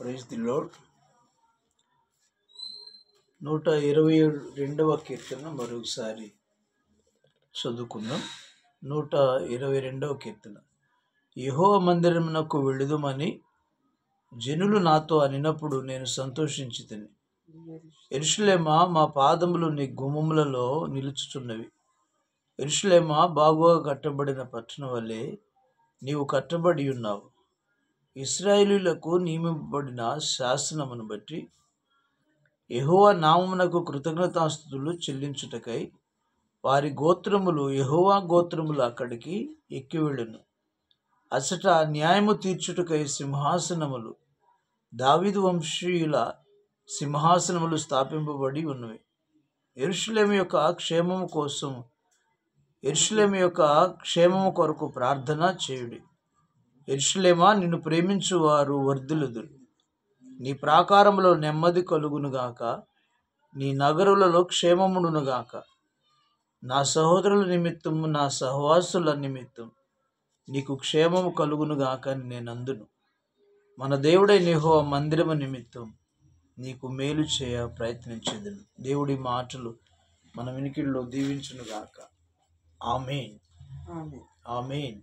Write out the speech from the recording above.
Praise the lord. 122వ కీర్తన మరొకసారి చదువుకుందాం. 122వ కీర్తన. యెహోవా మందిరమునకు వెళ్ళుదుమని జనులు నాతో అనినప్పుడు నేను సంతోషించితిని. యెరూషలేమా, మా పాదములు నీ గుమ్మములలో నిలుచుచున్నవి. యెరూషలేమా, బాగుగా కట్టబడిన పట్టణం వలె నీవు కట్టబడి ఉన్నావు. ఇశ్రాయేలీయులకు నియమింపబడిన శాసనమును బట్టి యెహోవా నామమునకు కృతజ్ఞతాస్తుతులు చెల్లించుటకై వారి గోత్రములు, యెహోవా గోత్రములు అక్కడికి ఎక్కి వెళ్ళును. అచట న్యాయము తీర్చుటకై సింహాసనములు, దావీదు వంశీయుల సింహాసనములు స్థాపింపబడి ఉన్నవి. యెరూషలేము యొక్క క్షేమము కొరకు ప్రార్థన చేయుడి. యెరూషలేమా, నిన్ను ప్రేమించు వారు వర్ధిల్లుదురు. నీ ప్రాకారములో నెమ్మది కలుగునుగాక, నీ నగరులలో క్షేమముండునుగాక. నా సహోదరుల నిమిత్తము, నా సహవాసుల నిమిత్తం నీకు క్షేమము కలుగునుగాక అని నేను అందును. మన దేవుడైన యెహోవా మందిరము నిమిత్తం నీకు మేలు చేయ ప్రయత్నించేదను. దేవుడి మాటలు మన వినికిడిలో దీవించునుగాక. ఆమేన్. ఆమేన్.